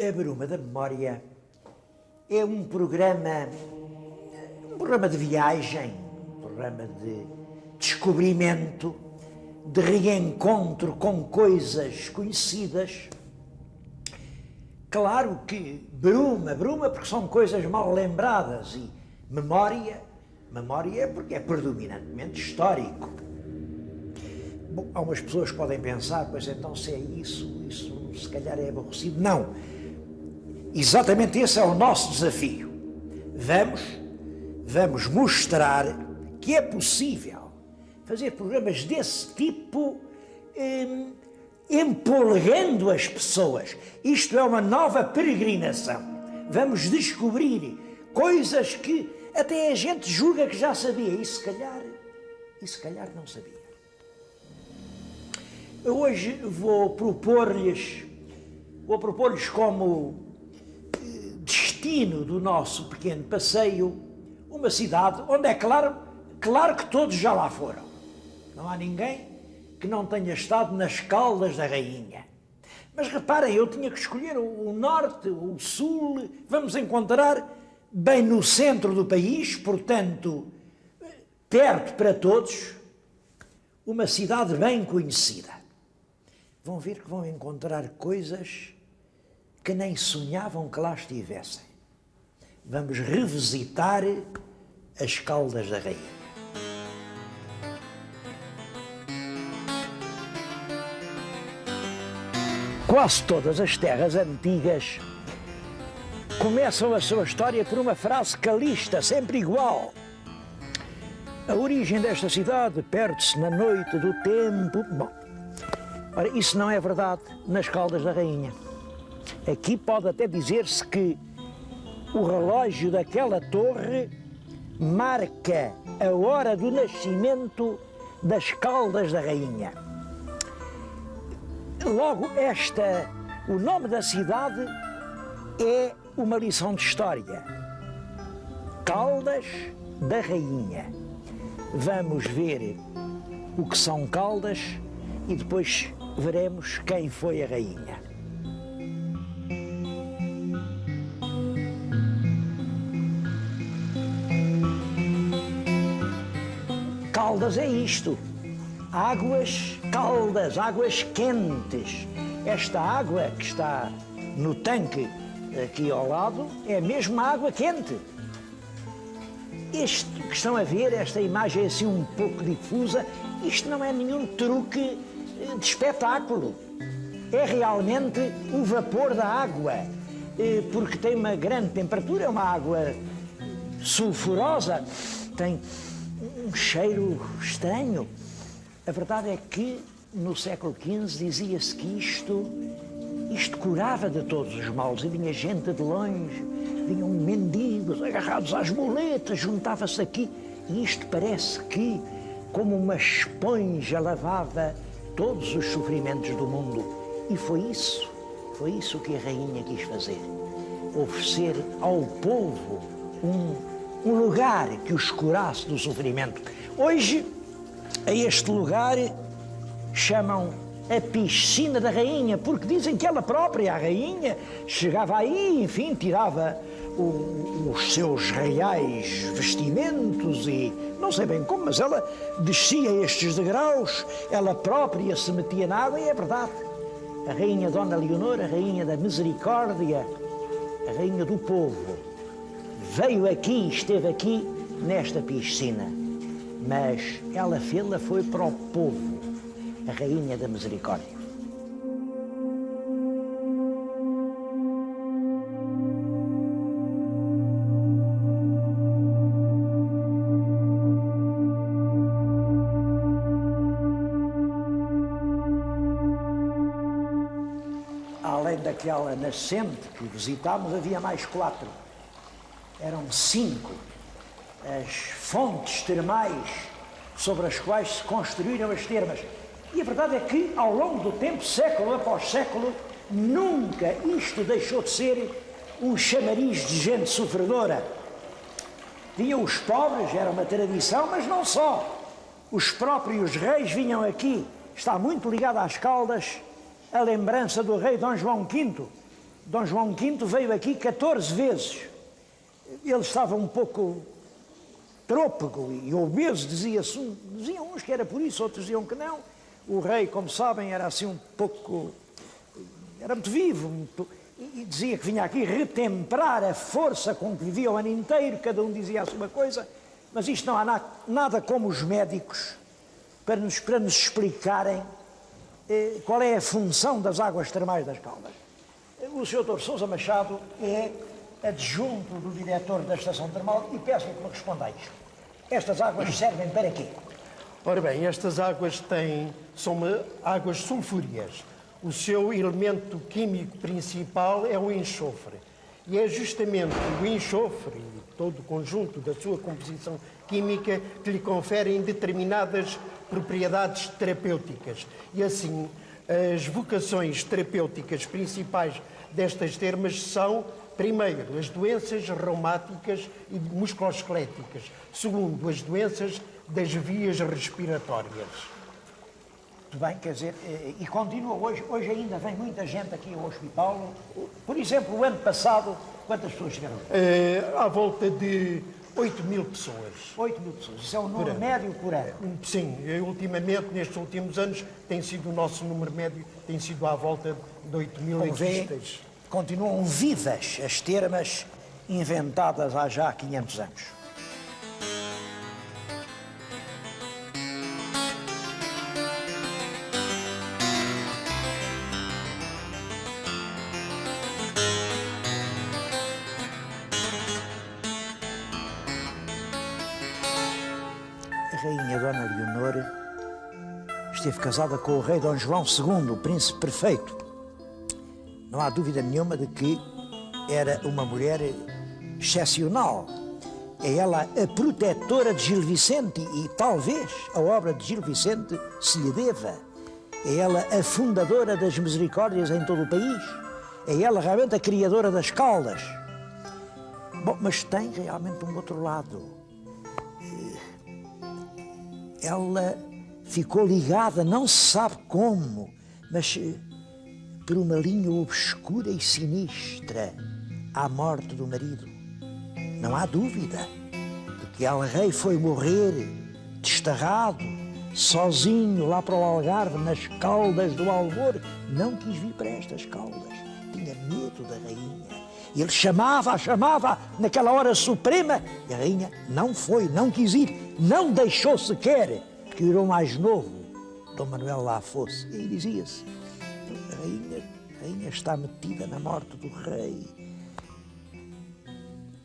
A Bruma da Memória é um programa de viagem, um programa de descobrimento, de reencontro com coisas conhecidas. Claro que bruma porque são coisas mal lembradas, e memória porque é predominantemente histórico. Bom, algumas pessoas podem pensar, pois então se é isso se calhar é aborrecido. Não. Exatamente esse é o nosso desafio. Vamos mostrar que é possível fazer programas desse tipo, empolgando as pessoas. Isto é uma nova peregrinação. Vamos descobrir coisas que até a gente julga que já sabia, e se calhar não sabia. Hoje vou propor-lhes como destino do nosso pequeno passeio uma cidade onde é claro que todos já lá foram. Não há ninguém que não tenha estado nas Caldas da Rainha. Mas reparem, eu tinha que escolher o norte, o sul. Vamos encontrar bem no centro do país, portanto, perto para todos, uma cidade bem conhecida. Vão ver que vão encontrar coisas que nem sonhavam que lá estivessem. Vamos revisitar as Caldas da Rainha. Quase todas as terras antigas começam a sua história por uma frase calista, sempre igual. A origem desta cidade perde-se na noite do tempo. Bom, ora, isso não é verdade nas Caldas da Rainha. Aqui pode até dizer-se que o relógio daquela torre marca a hora do nascimento das Caldas da Rainha. Logo, o nome da cidade é uma lição de história. Caldas da Rainha. Vamos ver o que são Caldas e depois veremos quem foi a rainha. Caldas é isto. Águas caldas, águas quentes. Esta água que está no tanque aqui ao lado é mesmo água quente. Isto que estão a ver, esta imagem assim um pouco difusa, isto não é nenhum truque de espetáculo. É realmente o vapor da água, porque tem uma grande temperatura, é uma água sulfurosa, tem um cheiro estranho. A verdade é que no século XV dizia-se que isto curava de todos os males, e vinha gente de longe, vinham mendigos agarrados às muletas, juntava-se aqui, e isto parece que, como uma esponja, lavava todos os sofrimentos do mundo. E foi isso que a rainha quis fazer, oferecer ao povo um lugar que os curasse do sofrimento. Hoje, a este lugar chamam a Piscina da Rainha, porque dizem que ela própria, a rainha, chegava aí, enfim, tirava os seus reais vestimentos e não sei bem como, mas ela descia estes degraus, ela própria se metia na água, e é verdade. A rainha Dona Leonor, a rainha da misericórdia, a rainha do povo, veio aqui, esteve aqui nesta piscina, mas ela foi para o povo, a rainha da misericórdia. Além daquela nascente que visitámos, havia mais 4. Eram 5 as fontes termais sobre as quais se construíram as termas. E a verdade é que, ao longo do tempo, século após século, nunca isto deixou de ser um chamariz de gente sofredora. Vinham os pobres, era uma tradição, mas não só. Os próprios reis vinham aqui. Está muito ligado às Caldas a lembrança do rei Dom João V, Dom João V veio aqui 14 vezes. Ele estava um pouco trôpego e obeso, diziam uns que era por isso, outros diziam que não. O rei, como sabem, era assim um pouco... Era muito vivo, e dizia que vinha aqui retemperar a força com que vivia o ano inteiro, cada um dizia a sua coisa, mas isto não há nada como os médicos para nos explicarem qual é a função das águas termais das Caldas. O Sr. Dr. Sousa Machado é adjunto do diretor da estação termal e peço-lhe que me responda a isto. Estas águas servem para quê? Ora bem, estas águas são águas sulfúrias. O seu elemento químico principal é o enxofre. E é justamente o enxofre e todo o conjunto da sua composição química que lhe conferem determinadas propriedades terapêuticas. E assim, as vocações terapêuticas principais destas termas são, primeiro, as doenças reumáticas e musculoesqueléticas. Segundo, as doenças das vias respiratórias. Muito bem, quer dizer, e continua hoje ainda vem muita gente aqui ao hospital. Por exemplo, o ano passado, quantas pessoas chegaram? À volta de 8.000 pessoas. 8.000 pessoas, isso é o número médio por ano? Sim, ultimamente, nestes últimos anos, tem sido o nosso número médio, tem sido à volta de 8.000 visitas. Continuam vivas as termas inventadas há já 500 anos. A rainha Dona Leonor esteve casada com o rei Dom João II, o príncipe perfeito. Não há dúvida nenhuma de que era uma mulher excepcional. É ela a protetora de Gil Vicente e talvez a obra de Gil Vicente se lhe deva. É ela a fundadora das misericórdias em todo o país. É ela realmente a criadora das Caldas. Bom, mas tem realmente um outro lado. Ela ficou ligada, não se sabe como, mas por uma linha obscura e sinistra à morte do marido. Não há dúvida de que El Rei foi morrer desterrado, sozinho lá para o Algarve, nas Caldas do Alvor. Não quis vir para estas Caldas, tinha medo da rainha. Ele chamava naquela hora suprema e a rainha não foi, não quis ir, não deixou sequer que o irmão mais novo, Dom Manuel, lá fosse. E aí dizia-se, a rainha está metida na morte do rei.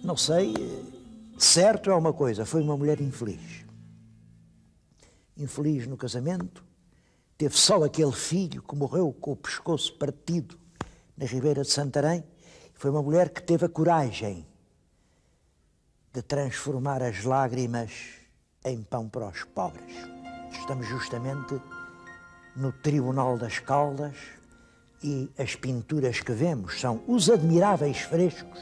Não sei, certo é uma coisa, foi uma mulher infeliz. Infeliz no casamento, teve só aquele filho que morreu com o pescoço partido na Ribeira de Santarém. Foi uma mulher que teve a coragem de transformar as lágrimas em pão para os pobres. Estamos justamente no Tribunal das Caldas e as pinturas que vemos são os admiráveis frescos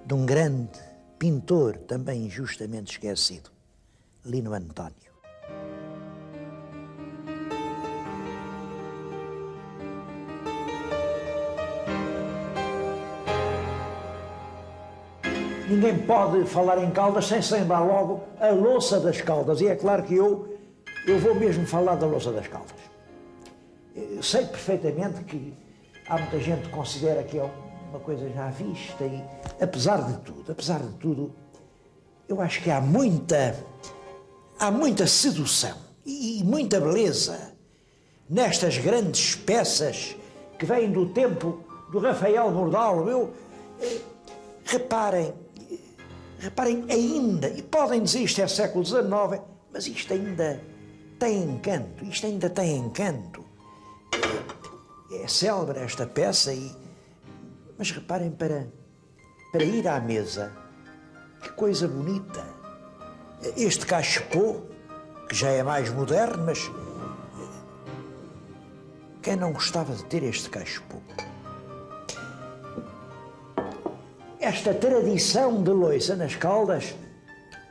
de um grande pintor, também injustamente esquecido, Lino António. Ninguém pode falar em Caldas sem se lembrar logo a louça das Caldas. E é claro que eu vou mesmo falar da louça das Caldas. Eu sei perfeitamente que há muita gente que considera que é uma coisa já vista e, apesar de tudo, eu acho que há muita sedução e muita beleza nestas grandes peças que vêm do tempo do Rafael Bordalo. Reparem ainda, e podem dizer isto é século XIX, mas isto ainda tem encanto, É célebre esta peça, mas reparem para ir à mesa, que coisa bonita. Este cachepô, que já é mais moderno, mas quem não gostava de ter este cachepô? Esta tradição de louça nas Caldas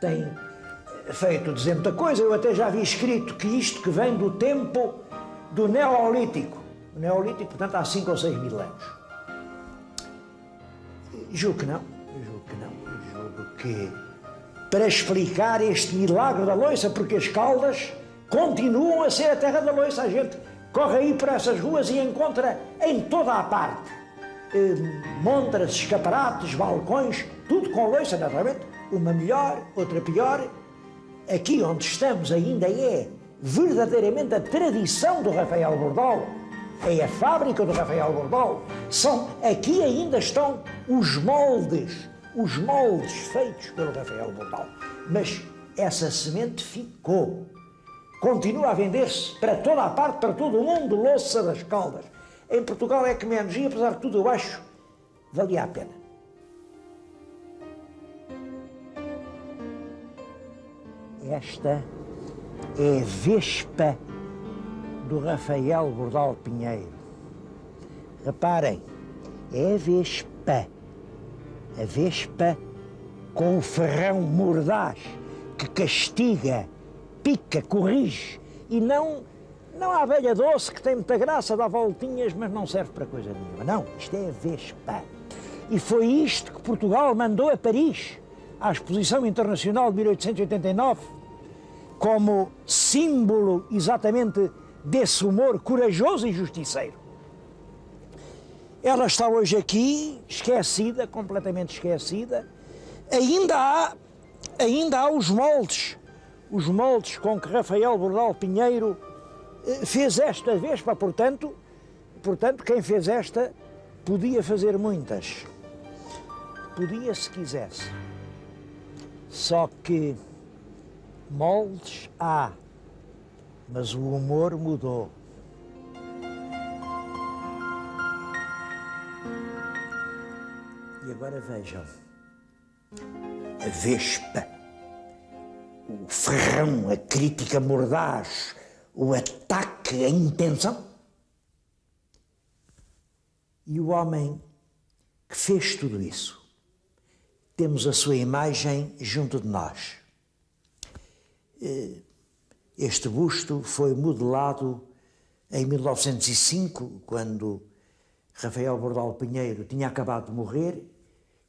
tem feito dizer muita coisa. Eu até já vi escrito que isto que vem do tempo do Neolítico. O Neolítico, portanto, há 5 ou 6 mil anos. Julgo que não. Julgo que para explicar este milagre da loiça, porque as Caldas continuam a ser a terra da loiça. A gente corre aí por essas ruas e encontra em toda a parte montras, escaparates, balcões, tudo com loiça, naturalmente. Uma melhor, outra pior. Aqui onde estamos ainda é verdadeiramente a tradição do Rafael Bordal. É a fábrica do Rafael Bordal. Aqui ainda estão os moldes feitos pelo Rafael Bordal. Mas essa semente ficou. Continua a vender-se para toda a parte, para todo o mundo, louça das Caldas. Em Portugal é que menos, e apesar de tudo eu acho, valia a pena. Esta é a Vespa do Rafael Bordal Pinheiro. Reparem, é a Vespa com o ferrão mordaz que castiga, pica, corrige e não a abelha doce que tem muita graça, dá voltinhas, mas não serve para coisa nenhuma. Não, isto é a Vespa. E foi isto que Portugal mandou a Paris, à Exposição Internacional de 1889, como símbolo exatamente desse humor corajoso e justiceiro. Ela está hoje aqui, esquecida, completamente esquecida. Ainda há os moldes com que Rafael Bordal Pinheiro fez esta Vespa, portanto, quem fez esta podia fazer muitas. Podia se quisesse. Só que moldes há, mas o humor mudou. E agora vejam, a Vespa, o ferrão, a crítica mordaz, o ataque, a intenção. E o homem que fez tudo isso, temos a sua imagem junto de nós. Este busto foi modelado em 1905, quando Rafael Bordal Pinheiro tinha acabado de morrer,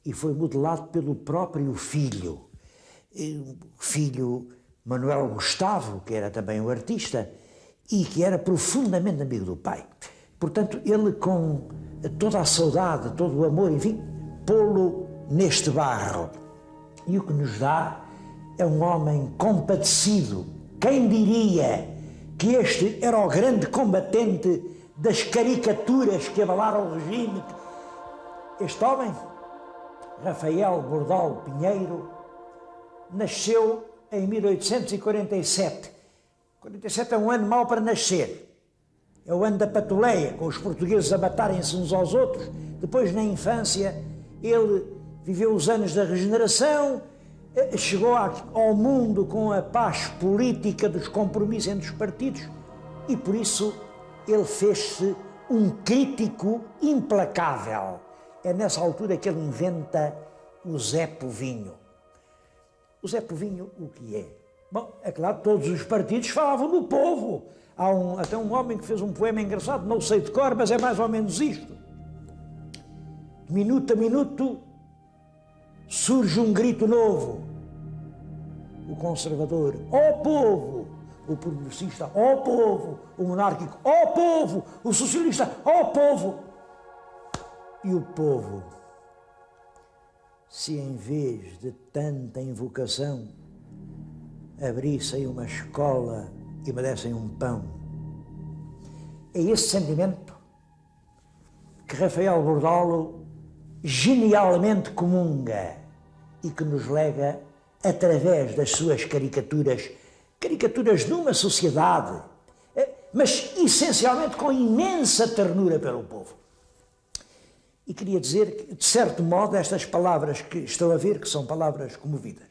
e foi modelado pelo próprio filho. O filho Manuel Gustavo, que era também um artista e que era profundamente amigo do pai. Portanto, ele, com toda a saudade, todo o amor, enfim, pô-lo neste barro. E o que nos dá é um homem compadecido. Quem diria que este era o grande combatente das caricaturas que abalaram o regime? Este homem, Rafael Bordal Pinheiro, nasceu em 1847. 47 é um ano mau para nascer. É o ano da patuleia, com os portugueses a matarem-se uns aos outros. Depois, na infância, ele viveu os anos da regeneração, chegou ao mundo com a paz política dos compromissos entre os partidos e, por isso, ele fez-se um crítico implacável. É nessa altura que ele inventa o Zé Povinho. O Zé Povinho, o que é? Bom, é claro, todos os partidos falavam do povo. Há até um homem que fez um poema engraçado, não sei de cor, mas é mais ou menos isto. De minuto a minuto surge um grito novo. O conservador, ó povo! O progressista, ó povo! O monárquico, ó povo! O socialista, ó povo! E o povo, se em vez de tanta invocação abrissem uma escola e me dessem um pão. É esse sentimento que Rafael Bordal genialmente comunga e que nos lega através das suas caricaturas de uma sociedade, mas essencialmente com imensa ternura pelo povo. E queria dizer que, de certo modo, estas palavras que estão a ver, que são palavras comovidas,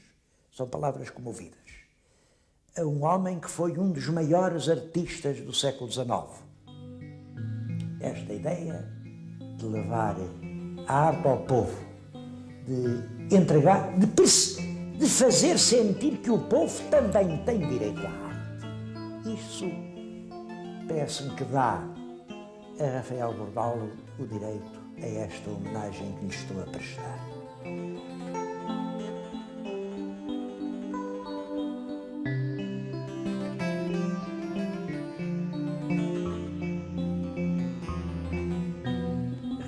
a um homem que foi um dos maiores artistas do século XIX. Esta ideia de levar a arte ao povo, de entregar, de fazer sentir que o povo também tem direito à arte. Isso parece-me que dá a Rafael Bordal o direito a esta homenagem que lhe estou a prestar.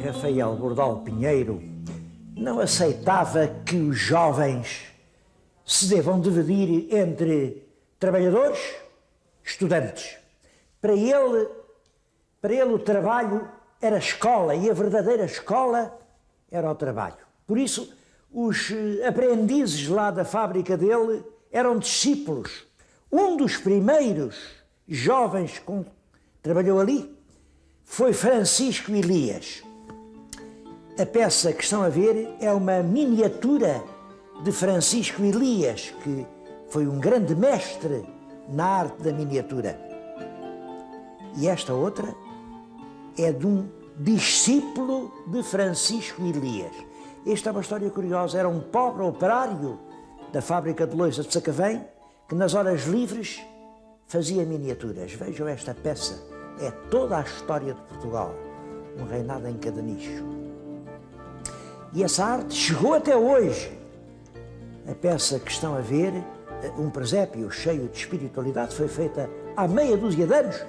Rafael Bordal Pinheiro não aceitava que os jovens se devam dividir entre trabalhadores e estudantes. Para ele o trabalho era a escola e a verdadeira escola era o trabalho. Por isso, os aprendizes lá da fábrica dele eram discípulos. Um dos primeiros jovens que trabalhou ali foi Francisco Elias. A peça que estão a ver é uma miniatura de Francisco Elias, que foi um grande mestre na arte da miniatura. E esta outra é de um discípulo de Francisco Elias. Esta é uma história curiosa. Era um pobre operário da fábrica de loiça de Sacavém que nas horas livres fazia miniaturas. Vejam esta peça. É toda a história de Portugal. Um reinado em cada nicho. E essa arte chegou até hoje. A peça que estão a ver, um presépio cheio de espiritualidade, foi feita há meia dúzia de anos,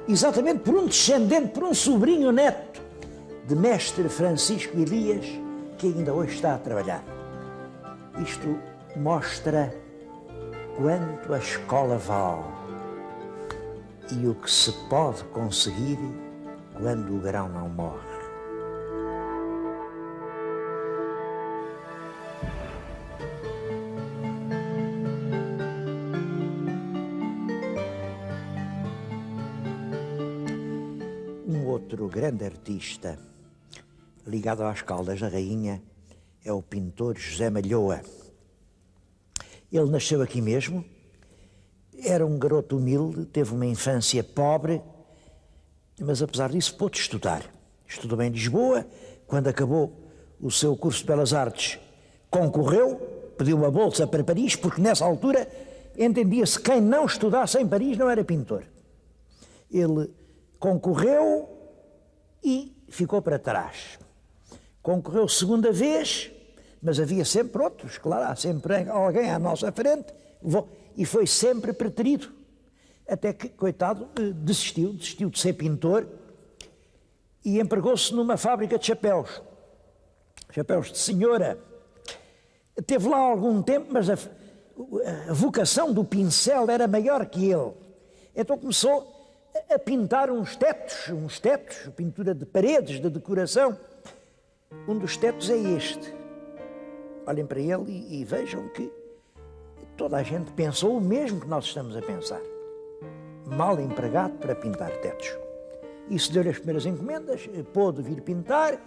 exatamente por um descendente, por um sobrinho neto de mestre Francisco Elias, que ainda hoje está a trabalhar. Isto mostra quanto a escola vale e o que se pode conseguir quando o grão não morre. Outro grande artista ligado às Caldas da Rainha é o pintor José Malhoa. Ele nasceu aqui mesmo, era um garoto humilde, teve uma infância pobre, mas apesar disso pôde estudar. Estudou em Lisboa, quando acabou o seu curso de Belas Artes, concorreu, pediu uma bolsa para Paris, porque nessa altura entendia-se que quem não estudasse em Paris não era pintor. Ele concorreu e ficou para trás. Concorreu segunda vez, mas havia sempre outros, claro, há sempre alguém à nossa frente, e foi sempre preterido. Até que, coitado, desistiu de ser pintor e empregou-se numa fábrica de chapéus de senhora. Teve lá algum tempo, mas a vocação do pincel era maior que ele. Então começou a pintar uns tetos, pintura de paredes, de decoração. Um dos tetos é este. Olhem para ele e vejam que toda a gente pensou o mesmo que nós estamos a pensar. Mal empregado para pintar tetos. Isso deu-lhe as primeiras encomendas, pôde vir pintar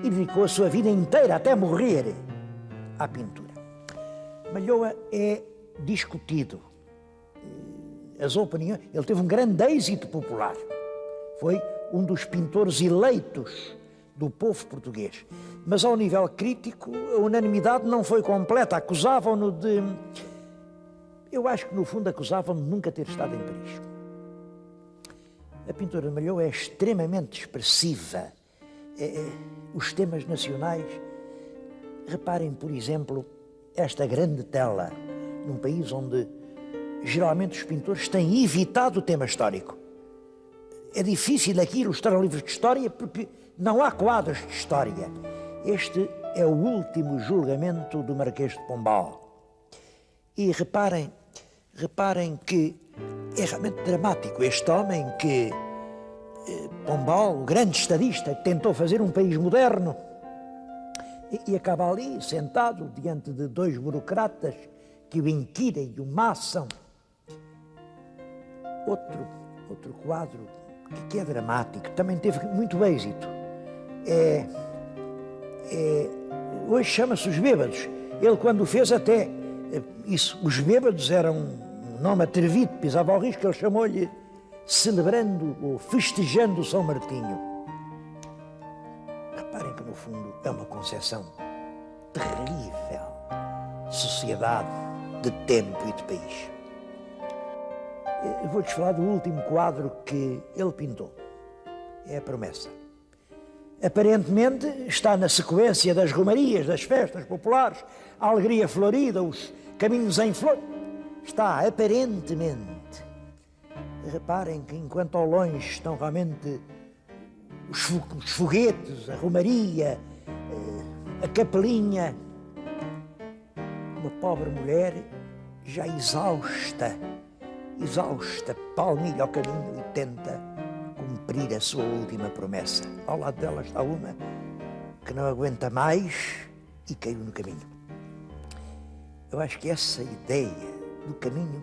e dedicou a sua vida inteira, até morrer, à pintura. Malhoa é discutido. As opiniões, ele teve um grande êxito popular. Foi um dos pintores eleitos do povo português. Mas ao nível crítico, a unanimidade não foi completa. Acusavam-no de... Eu acho que no fundo acusavam-no de nunca ter estado em Paris. A pintura de Malhoa é extremamente expressiva. Os temas nacionais... Reparem, por exemplo, esta grande tela, num país onde geralmente os pintores têm evitado o tema histórico. É difícil aqui ilustrar livros de história porque não há quadros de história. Este é o último julgamento do Marquês de Pombal. E reparem que é realmente dramático este homem que Pombal, o grande estadista, tentou fazer um país moderno e acaba ali sentado diante de dois burocratas que o inquirem e o maçam. Outro quadro que é dramático, também teve muito êxito. Hoje chama-se Os Bêbados. Ele, quando o fez, até isso, Os Bêbados era um nome atrevido, pisava ao risco, ele chamou-lhe Celebrando ou Festejando São Martinho. Reparem que, no fundo, é uma concepção terrível de sociedade, de tempo e de país. Vou-lhes falar do último quadro que ele pintou. é a promessa. Aparentemente está na sequência das romarias, das festas populares, a alegria florida, os caminhos em flor. Está aparentemente. Reparem que enquanto ao longe estão realmente os foguetes, a romaria, a capelinha, uma pobre mulher já exausta, palmilha ao caminho e tenta cumprir a sua última promessa. Ao lado dela está uma que não aguenta mais e caiu no caminho. Eu acho que essa ideia do caminho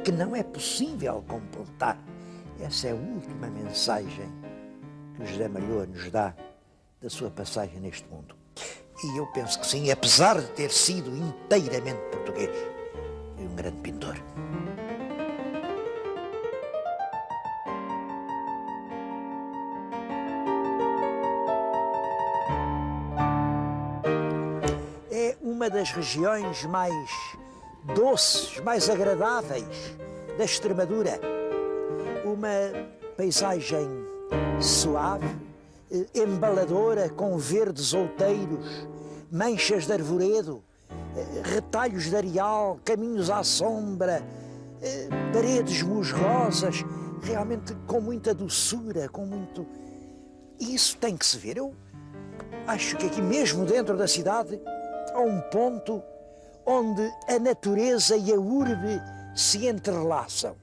que não é possível completar, essa é a última mensagem que o José Malhoa nos dá da sua passagem neste mundo. E eu penso que sim, apesar de ter sido inteiramente português, foi um grande pintor. É uma das regiões mais doces, mais agradáveis da Extremadura. Uma paisagem suave, embaladora, com verdes outeiros, manchas de arvoredo, retalhos de areal, caminhos à sombra, paredes musgosas, realmente com muita doçura, com muito... E isso tem que se ver. Eu acho que aqui mesmo dentro da cidade há um ponto onde a natureza e a urbe se entrelaçam.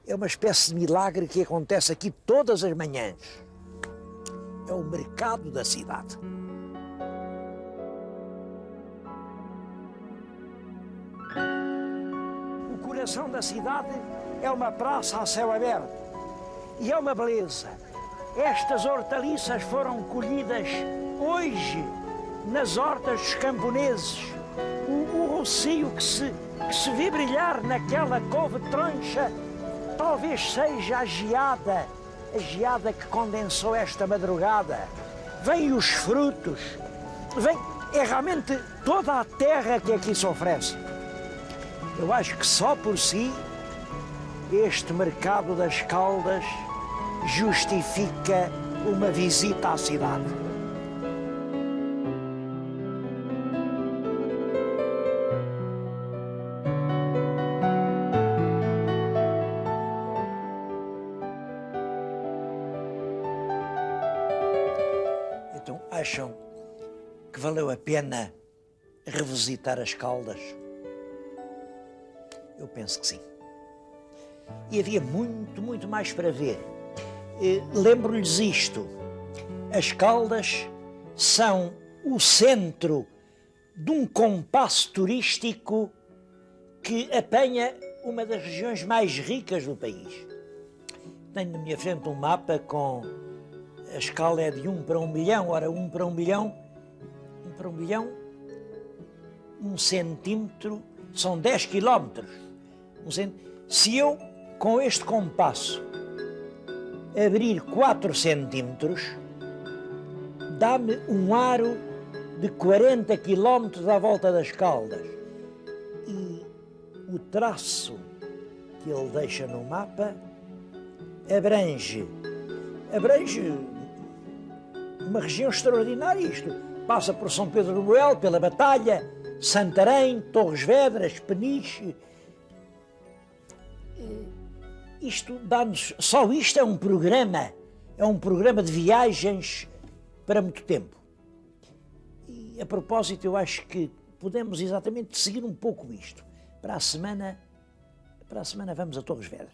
É uma espécie de milagre que acontece aqui todas as manhãs. É o mercado da cidade. O coração da cidade é uma praça a céu aberto e é uma beleza. Estas hortaliças foram colhidas hoje nas hortas dos camponeses. O rocio que se vê brilhar naquela couve troncha talvez seja a geada que condensou esta madrugada. Vêm os frutos, é realmente toda a terra que aqui se oferece. Eu acho que só por si este mercado das Caldas justifica uma visita à cidade. Então, acham que valeu a pena revisitar as Caldas? Eu penso que sim. E havia muito mais para ver. Lembro-lhes isto. As Caldas são o centro de um compasso turístico que apanha uma das regiões mais ricas do país. Tenho na minha frente um mapa com a escala é de 1 para 1 milhão. Ora, 1 para 1 milhão, 1 centímetro são 10 quilómetros. Se eu, com este compasso, abrir 4 centímetros, dá-me um aro de 40 quilómetros à volta das Caldas. E o traço que ele deixa no mapa abrange uma região extraordinária. Isto passa por São Pedro do Boel, pela Batalha, Santarém, Torres Vedras, Peniche. Isto dá-nos... Só isto é um programa de viagens para muito tempo. E a propósito, eu acho que podemos exatamente seguir um pouco isto. Para a semana vamos a Torres Vedras.